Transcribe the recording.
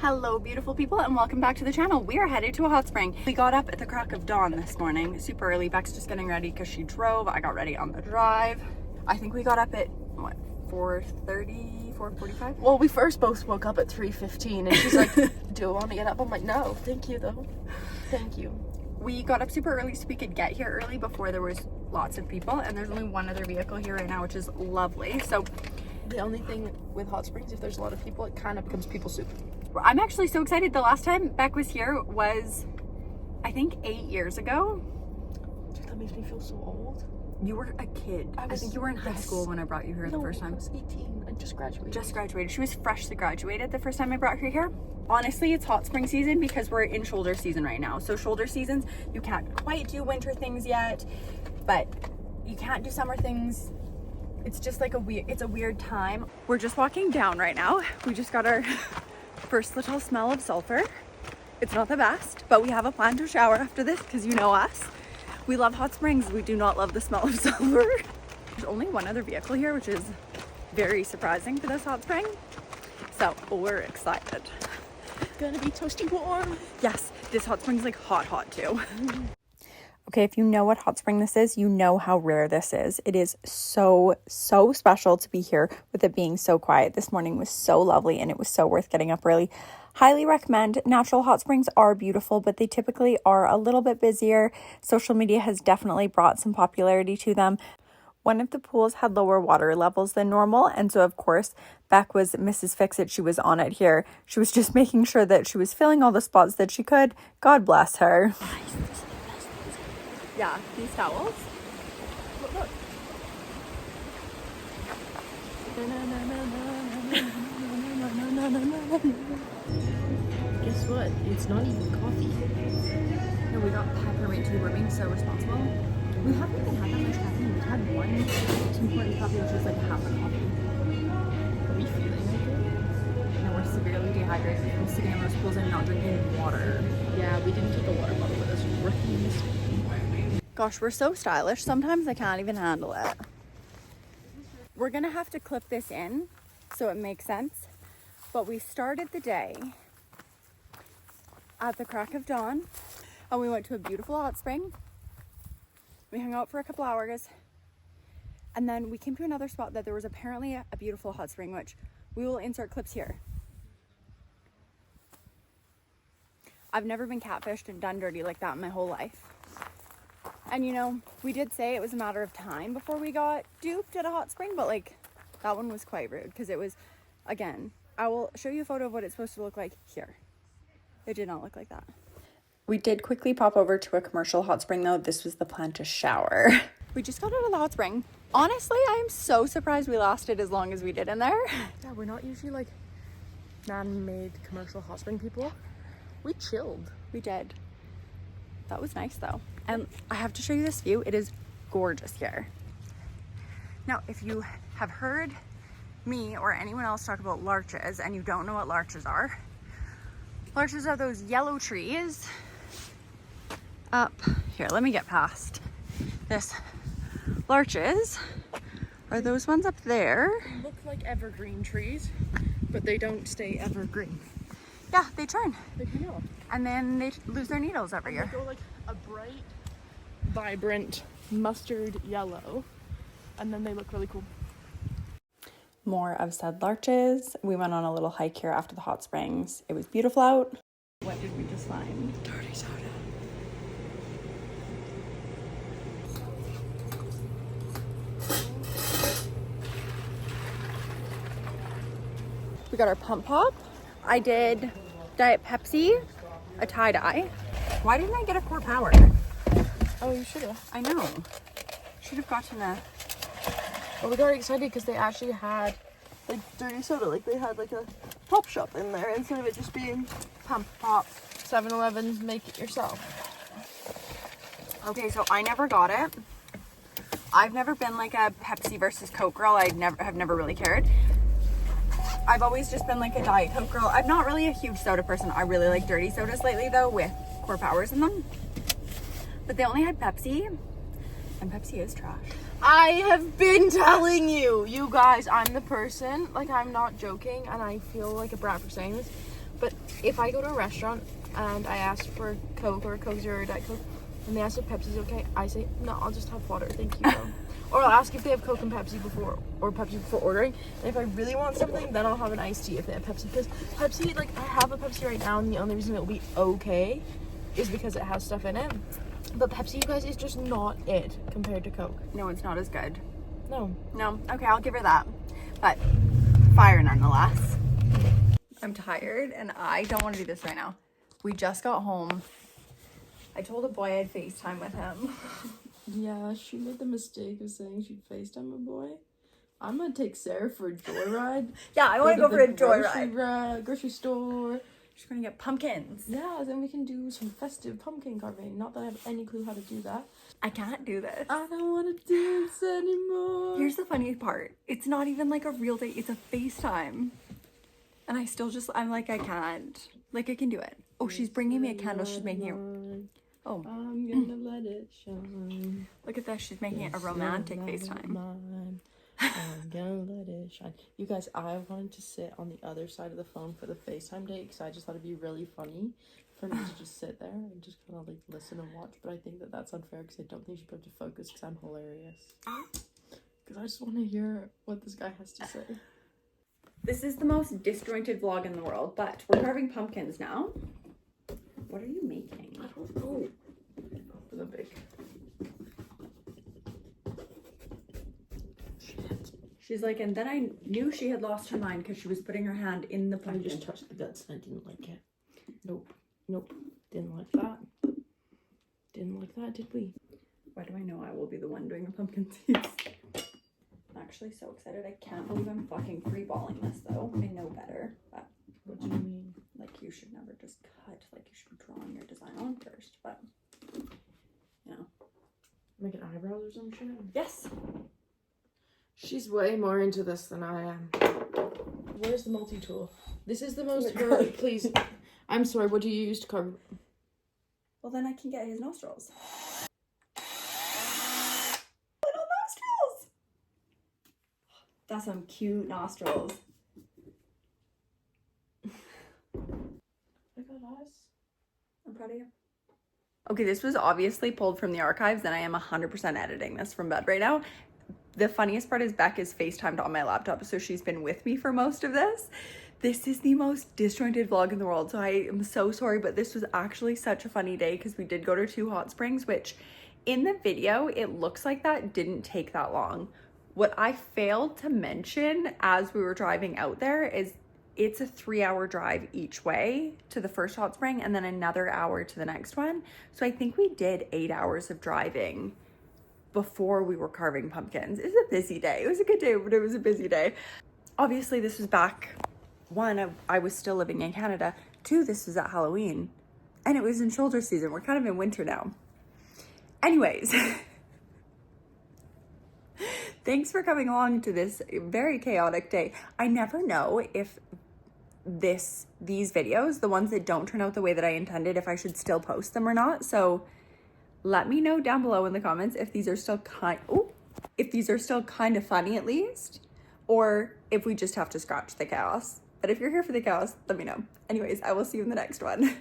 Hello beautiful people and welcome back to the channel. We are headed to a hot spring. We got up at the crack of dawn this morning, super early. Beck's just getting ready because she drove. I got ready on the drive. I think we got up at what, 4:30, 4:45? Well, we first both woke up at 3:15 and she's like, do I want to get up? I'm like, no, thank you though. Thank you. We got up super early so we could get here early before there was lots of people, and there's only one other vehicle here right now, which is lovely. So the only thing with hot springs, if there's a lot of people, it kind of becomes people soup. I'm actually so excited. The last time Beck was here was, I think, 8 years ago. Dude, that makes me feel so old. You were a kid. I think you were in high school when I brought you here the first time. I was 18. I just graduated. Just graduated. She was freshly graduated the first time I brought her here. Honestly, it's hot spring season because we're in shoulder season right now. So shoulder seasons, you can't quite do winter things yet, but you can't do summer things. It's just like it's a weird time. We're just walking down right now. We just got our first little smell of sulfur. It's not the best, but we have a plan to shower after this because you know us. We love hot springs. We do not love the smell of sulfur. There's only one other vehicle here, which is very surprising for this hot spring. So we're excited. It's gonna be toasty warm. Yes, this hot spring's like hot too. Okay, if you know what hot spring this is, you know how rare this is. It is so special to be here with it being so quiet. This morning was so lovely and it was so worth getting up early. Highly recommend. Natural hot springs are beautiful, but they typically are a little bit busier. Social media has definitely brought some popularity to them. One of the pools had lower water levels than normal, and so of course Beck was Mrs. Fix-It. She was on it here. She was just making sure that she was filling all the spots that she could. God bless her. Yeah, these towels. Look. Guess what? It's not even coffee. No, we got peppermint tea. We're being so responsible. We haven't even had that much caffeine. We've had one 2-point coffee, which is like half a coffee. Are we feeling like it? No, we're severely dehydrated from sitting in those pools and not drinking water. Yeah, we didn't take a water bottle with us. Rookie mistake. Gosh, we're so stylish. Sometimes I can't even handle it. We're gonna have to clip this in so it makes sense. But we started the day at the crack of dawn and we went to a beautiful hot spring. We hung out for a couple hours and then we came to another spot that there was apparently a beautiful hot spring, which we will insert clips here. I've never been catfished and done dirty like that in my whole life. And you know, we did say it was a matter of time before we got duped at a hot spring, but like that one was quite rude because it was, again, I will show you a photo of what it's supposed to look like here. It did not look like that. We did quickly pop over to a commercial hot spring though. This was the plan to shower. We just got out of the hot spring. Honestly, I am so surprised we lasted as long as we did in there. Yeah, we're not usually like man-made commercial hot spring people. We chilled. We did. That was nice though. And I have to show you this view. It is gorgeous here. Now, if you have heard me or anyone else talk about larches and you don't know what larches are those yellow trees up here. Let me get past this. Larches are those ones up there. They look like evergreen trees, but they don't stay evergreen. Yeah, they turn. They turn off. And then they lose their needles every year. They go like a bright, vibrant mustard yellow, and then they look really cool. More of said larches. We went on a little hike here after the hot springs. It was beautiful out. What did we just find? Dirty soda. We got our pump pop. I did Diet Pepsi, a tie-dye. Why didn't I get a Core Power? Oh, you should have. I know. Should have gotten a... Well, we got excited because they actually had like dirty soda. Like they had like a pop shop in there instead of it just being pump pop. 7-Eleven, make it yourself. Okay, so I never got it. I've never been like a Pepsi versus Coke girl. I have never really cared. I've always just been like a Diet Coke girl. I'm not really a huge soda person. I really like dirty sodas lately though with Core Powers in them. But they only had Pepsi, and Pepsi is trash. I have been telling you, you guys, I'm the person, like I'm not joking and I feel like a brat for saying this, But if I go to a restaurant and I ask for Coke or Coke Zero or Diet Coke, and they ask if Pepsi's okay, I say, no, I'll just have water, thank you, though. Or I'll ask if they have Coke and Pepsi before, or Pepsi before ordering. And if I really want something, then I'll have an iced tea if they have Pepsi. Because Pepsi, like, I have a Pepsi right now, and the only reason it'll be okay is because it has stuff in it. But Pepsi, you guys, is just not it compared to Coke. No, it's not as good. No. No. Okay, I'll give her that. But fire nonetheless. I'm tired and I don't want to do this right now. We just got home. I told a boy I'd FaceTime with him. Yeah, she made the mistake of saying she'd FaceTime a boy. I'm gonna take Sarah for a joyride. Yeah, I want to go for a joyride. Grocery store. She's gonna get pumpkins. Yeah, then we can do some festive pumpkin carving. Not that I have any clue how to do that. I can't do this. I don't want to dance anymore. Here's the funny part. It's not even like a real date. It's a FaceTime. And I still just, I'm like, I can't. Like, I can do it. Oh, she's bringing me a candle. She's making it. Oh. I'm gonna let it shine. Look at this. She's making it a romantic FaceTime. I'm gonna let it shine. You guys, I wanted to sit on the other side of the phone for the FaceTime date because I just thought it'd be really funny for me to just sit there and just kind of like listen and watch. But I think that that's unfair because I don't think she'd be able to focus because I'm hilarious. Because I just want to hear what this guy has to say. This is the most disjointed vlog in the world, but we're carving pumpkins now. What are you making? I don't know. For the big. Shit. She's like, and then I knew she had lost her mind because she was putting her hand in the I pumpkin. just touched the guts and I didn't like it. Nope. Nope. Didn't like that. Didn't like that, did we? Why do I know I will be the one doing the pumpkin seeds? I'm actually so excited. I can't believe I'm fucking freeballing this though. I know better, but What do you mean? like you should never just cut. Like you should be drawing your design on first, but you know. Making eyebrows or some shit? Yes. She's way more into this than I am. Where's the multi-tool? This is the most please. I'm sorry, what do you use to carve? Well, then I can get his nostrils. Little nostrils! That's some cute nostrils. I got eyes. I'm proud of you. Okay, this was obviously pulled from the archives and I am 100% editing this from bed right now. The funniest part is Beck is FaceTimed on my laptop, so she's been with me for most of this. This is the most disjointed vlog in the world, so I am so sorry, but this was actually such a funny day because we did go to 2 hot springs, which in the video, it looks like that didn't take that long. What I failed to mention as we were driving out there is it's a 3-hour drive each way to the first hot spring and then another hour to the next one. So I think we did 8 hours of driving before we were carving pumpkins. It was a busy day. It was a good day, but it was a busy day. Obviously, this was back, 1, I was still living in Canada. 2, this was at Halloween. And it was in shoulder season. We're kind of in winter now. Anyways. Thanks for coming along to this very chaotic day. I never know if these videos, the ones that don't turn out the way that I intended, if I should still post them or not. So let me know down below in the comments if these are still kind of funny at least, or if we just have to scratch the chaos. But if you're here for the chaos, let me know. Anyways, I will see you in the next one.